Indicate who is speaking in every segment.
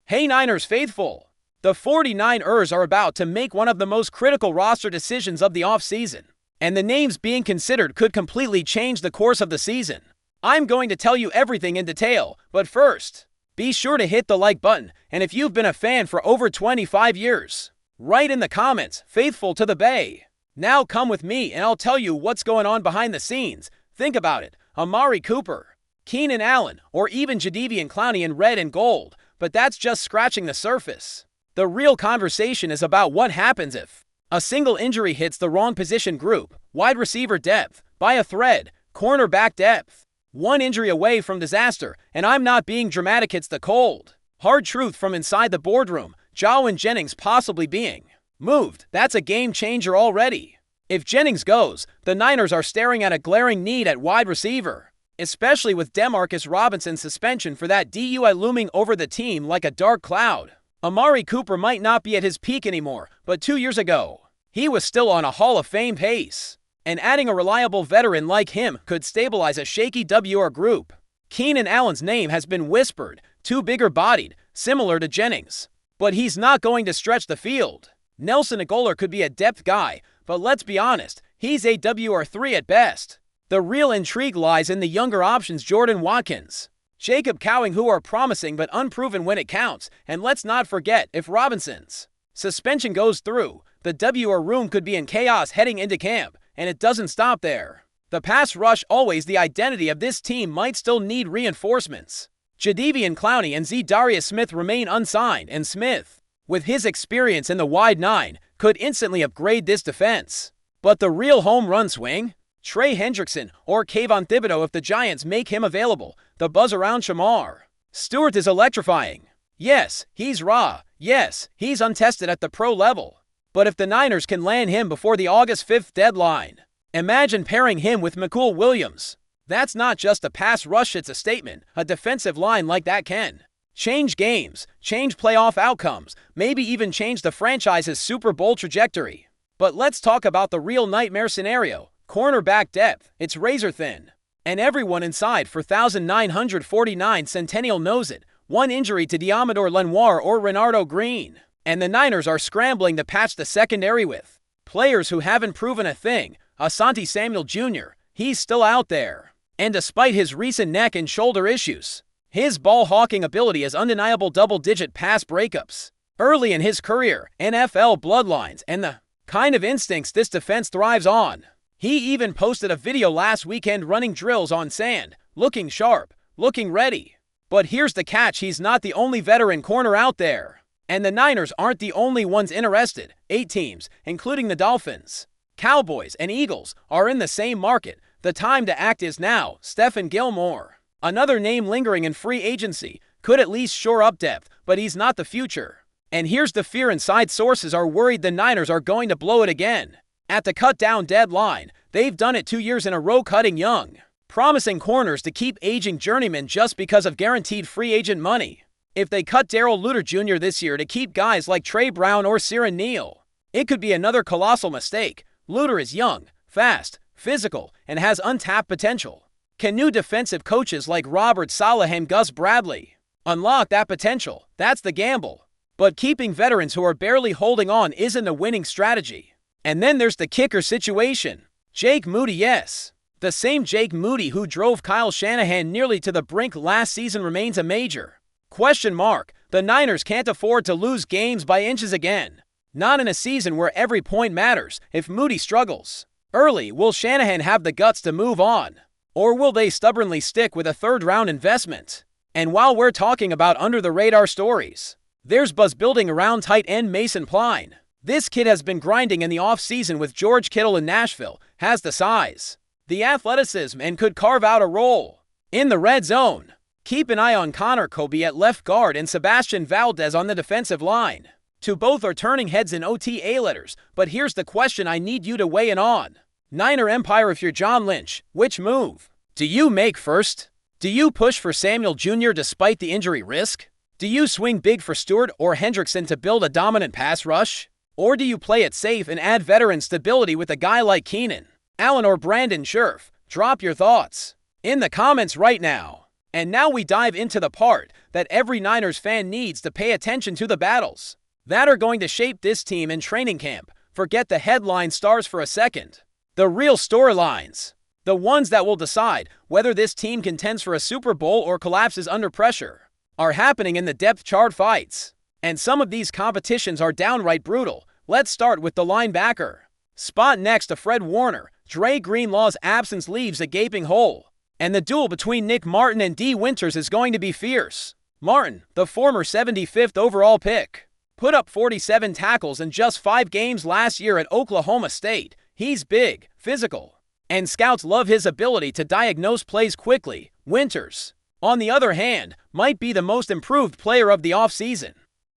Speaker 1: Hey Niners faithful! The 49ers are about to make one of the most critical roster decisions of the offseason, and the names being considered could completely change the course of the season. I'm going to tell you everything in detail, but first, be sure to hit the like button, and if you've been a fan for over 25 years, write in the comments, faithful to the Bay. Now come with me and I'll tell you what's going on behind the scenes. Think about it, Amari Cooper, Keenan Allen, or even Jadeveon Clowney in red and gold. But that's just scratching the surface. The real conversation is about what happens if a single injury hits the wrong position group, wide receiver depth, by a thread, cornerback depth. One injury away from disaster, and I'm not being dramatic, it's the cold hard truth from inside the boardroom. Jauan Jennings possibly being moved. That's a game changer already. If Jennings goes, the Niners are staring at a glaring need at wide receiver, especially with Demarcus Robinson's suspension for that DUI looming over the team like a dark cloud. Amari Cooper might not be at his peak anymore, but 2 years ago, he was still on a Hall of Fame pace. And adding a reliable veteran like him could stabilize a shaky WR group. Keenan Allen's name has been whispered, too bigger-bodied, similar to Jennings. But he's not going to stretch the field. Nelson Agholor could be a depth guy, but let's be honest, he's a WR3 at best. The real intrigue lies in the younger options Jordan Watkins, Jacob Cowing, who are promising but unproven when it counts, and let's not forget, if Robinson's suspension goes through, the WR room could be in chaos heading into camp, and it doesn't stop there. The pass rush, always the identity of this team, might still need reinforcements. Jadeveon Clowney and Za'Darius Smith remain unsigned, and Smith, with his experience in the wide nine, could instantly upgrade this defense. But the real home run swing? Trey Hendrickson or Kayvon Thibodeaux if the Giants make him available. The buzz around Shamar Stewart is electrifying. Yes, he's raw. Yes, he's untested at the pro level. But if the Niners can land him before the August 5th deadline, imagine pairing him with Mecole Williams. That's not just a pass rush, it's a statement. A defensive line like that can change games, change playoff outcomes, maybe even change the franchise's Super Bowl trajectory. But let's talk about the real nightmare scenario. Cornerback depth, it's razor thin. And everyone inside for 1,949 Centennial knows it. One injury to Diamador Lenoir or Renardo Green, and the Niners are scrambling to patch the secondary with players who haven't proven a thing. Asante Samuel Jr., he's still out there. And despite his recent neck and shoulder issues, his ball-hawking ability is undeniable. Double-digit pass breakups early in his career, NFL bloodlines, and the kind of instincts this defense thrives on. He even posted a video last weekend running drills on sand, looking sharp, looking ready. But here's the catch, he's not the only veteran corner out there. And the Niners aren't the only ones interested. 8 teams, including the Dolphins, Cowboys, and Eagles, are in the same market. The time to act is now. Stephon Gilmore, another name lingering in free agency, could at least shore up depth, but he's not the future. And here's the fear: inside sources are worried the Niners are going to blow it again. At the cut-down deadline, they've done it 2 years in a row, cutting young, promising corners to keep aging journeymen just because of guaranteed free agent money. If they cut Darrell Luter Jr. this year to keep guys like Trey Brown or Siran Neal, it could be another colossal mistake. Luter is young, fast, physical, and has untapped potential. Can new defensive coaches like Robert Saleh and Gus Bradley unlock that potential? That's the gamble. But keeping veterans who are barely holding on isn't a winning strategy. And then there's the kicker situation. Jake Moody, yes. The same Jake Moody who drove Kyle Shanahan nearly to the brink last season remains a major question mark. The Niners can't afford to lose games by inches again. Not in a season where every point matters. If Moody struggles early, will Shanahan have the guts to move on? Or will they stubbornly stick with a third-round investment? And while we're talking about under-the-radar stories, there's buzz building around tight end Mason Pline. This kid has been grinding in the offseason with George Kittle in Nashville, has the size, the athleticism, and could carve out a role in the red zone. Keep an eye on Connor Kobe at left guard and Sebastian Valdez on the defensive line. Two both are turning heads in OTA letters, but here's the question I need you to weigh in on. Niner Empire, if you're John Lynch, which move do you make first? Do you push for Samuel Jr. despite the injury risk? Do you swing big for Stewart or Hendrickson to build a dominant pass rush? Or do you play it safe and add veteran stability with a guy like Keenan Allen or Brandon Scherff? Drop your thoughts in the comments right now. And now we dive into the part that every Niners fan needs to pay attention to: the battles that are going to shape this team in training camp. Forget the headline stars for a second. The real storylines, the ones that will decide whether this team contends for a Super Bowl or collapses under pressure, are happening in the depth chart fights. And some of these competitions are downright brutal. Let's start with the linebacker spot next to Fred Warner. Dre Greenlaw's absence leaves a gaping hole, and the duel between Nick Martin and Dee Winters is going to be fierce. Martin, the former 75th overall pick, put up 47 tackles in just 5 games last year at Oklahoma State. He's big, physical, and scouts love his ability to diagnose plays quickly. Winters, on the other hand, might be the most improved player of the offseason.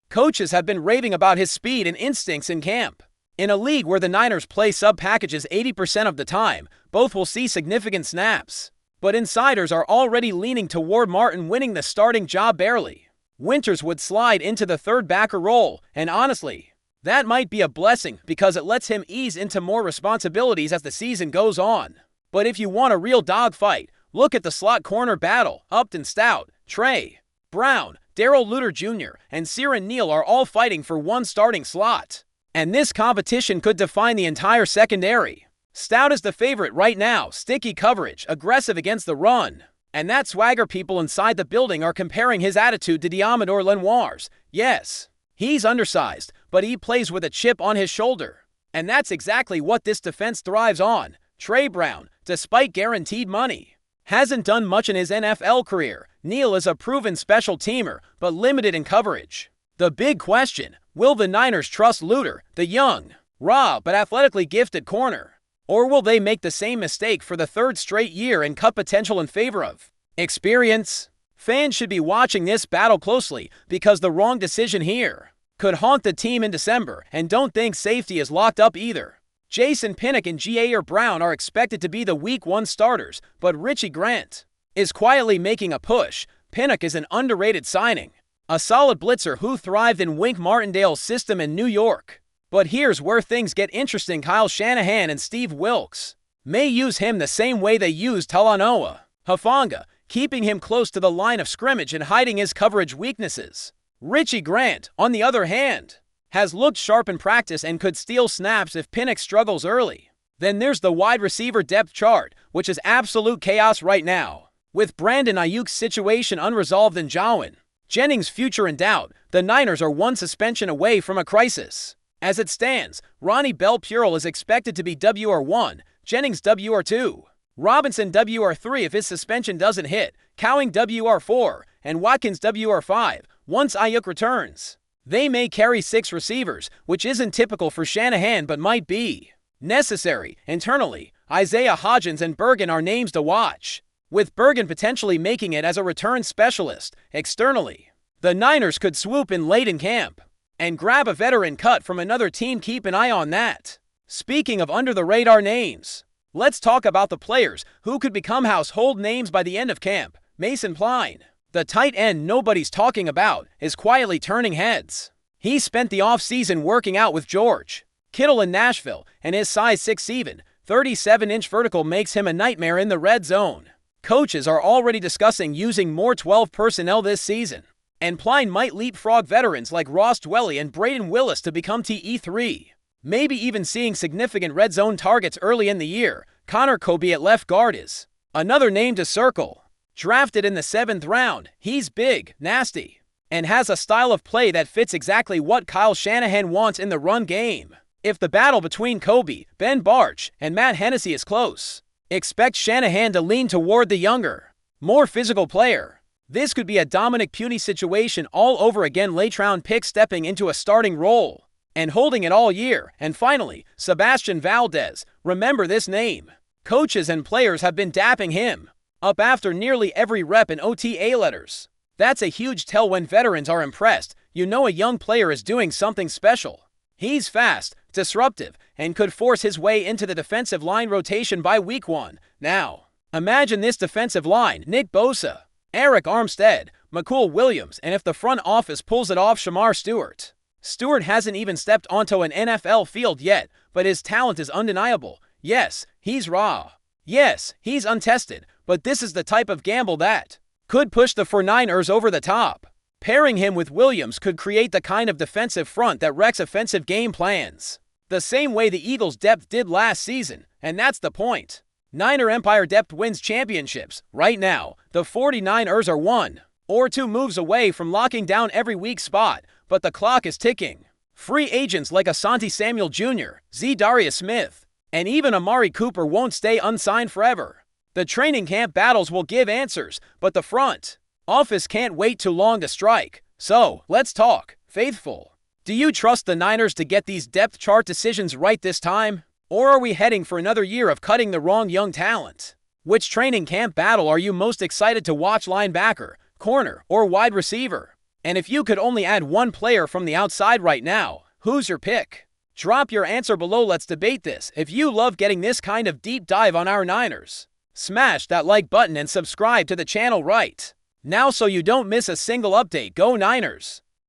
Speaker 1: Coaches have been raving about his speed and instincts in camp. In a league where the Niners play sub-packages 80% of the time, both will see significant snaps. But insiders are already leaning toward Martin winning the starting job barely. Winters would slide into the third backer role, and honestly, that might be a blessing because it lets him ease into more responsibilities as the season goes on. But if you want a real dogfight, look at the slot corner battle. Upton Stout, Trey Brown, Darrell Luter Jr., and Siran Neal are all fighting for one starting slot. And this competition could define the entire secondary. Stout is the favorite right now. Sticky coverage, aggressive against the run. And that swagger. People inside the building are comparing his attitude to Deommodore Lenoir's. Yes, he's undersized, but he plays with a chip on his shoulder. And that's exactly what this defense thrives on. Trey Brown, despite guaranteed money, hasn't done much in his NFL career. Neal is a proven special teamer, but limited in coverage. The big question: will the Niners trust Luter, the young, raw, but athletically gifted corner? Or will they make the same mistake for the third straight year and cut potential in favor of experience? Fans should be watching this battle closely because the wrong decision here could haunt the team in December. And don't think safety is locked up either. Jason Pinnock and Jair Brown are expected to be the Week 1 starters, but Richie Grant is quietly making a push. Pinnock is an underrated signing, a solid blitzer who thrived in Wink Martindale's system in New York. But here's where things get interesting. Kyle Shanahan and Steve Wilks may use him the same way they used Talanoa Hufanga, keeping him close to the line of scrimmage and hiding his coverage weaknesses. Richie Grant, on the other hand, has looked sharp in practice and could steal snaps if Pinnock struggles early. Then there's the wide receiver depth chart, which is absolute chaos right now. With Brandon Ayuk's situation unresolved and Jauan Jennings' future in doubt, the Niners are one suspension away from a crisis. As it stands, Ronnie Bell Purell is expected to be WR1, Jennings WR2, Robinson WR3 if his suspension doesn't hit, Cowing WR4, and Watkins WR5 once Ayuk returns. They may carry 6 receivers, which isn't typical for Shanahan but might be necessary. Internally, Isaiah Hodgins and Bergen are names to watch, with Bergen potentially making it as a return specialist. Externally, the Niners could swoop in late in camp and grab a veteran cut from another team. Keep an eye on that. Speaking of under-the-radar names, let's talk about the players who could become household names by the end of camp. Mason Pline, the tight end nobody's talking about, is quietly turning heads. He spent the offseason working out with George Kittle in Nashville, and his size 6'7", 37-inch vertical makes him a nightmare in the red zone. Coaches are already discussing using more 12 personnel this season, and Pline might leapfrog veterans like Ross Dwelley and Braden Willis to become TE3. Maybe even seeing significant red zone targets early in the year. Connor Kobe at left guard is another name to circle. Drafted in the 7th round, he's big, nasty, and has a style of play that fits exactly what Kyle Shanahan wants in the run game. If the battle between Kobe, Ben Bartch, and Matt Hennessy is close, expect Shanahan to lean toward the younger, more physical player. This could be a Dominic Puny situation all over again. Late-round pick stepping into a starting role and holding it all year. And finally, Sebastian Valdez. Remember this name. Coaches and players have been dapping him up after nearly every rep in OTA letters. That's a huge tell when veterans are impressed. You know a young player is doing something special. He's fast, disruptive, and could force his way into the defensive line rotation by Week 1. Now, imagine this defensive line: Nick Bosa, Eric Armstead, McCool Williams, and if the front office pulls it off, Shamar Stewart. Stewart hasn't even stepped onto an NFL field yet, but his talent is undeniable. Yes, he's raw. Yes, he's untested, but this is the type of gamble that could push the 49ers over the top. Pairing him with Williams could create the kind of defensive front that wrecks offensive game plans. The same way the Eagles' depth did last season, and that's the point. Niner Empire depth wins championships. Right now, the 49ers are 1 or 2 moves away from locking down every weak spot, but the clock is ticking. Free agents like Asante Samuel Jr., Darius Smith, and even Amari Cooper won't stay unsigned forever. The training camp battles will give answers, but the front office can't wait too long to strike. So, let's talk faithful. Do you trust the Niners to get these depth chart decisions right this time? Or are we heading for another year of cutting the wrong young talent? Which training camp battle are you most excited to watch, linebacker, corner, or wide receiver? And if you could only add one player from the outside right now, who's your pick? Drop your answer below, let's debate this. If you love getting this kind of deep dive on our Niners, smash that like button and subscribe to the channel right now so you don't miss a single update. Go Niners!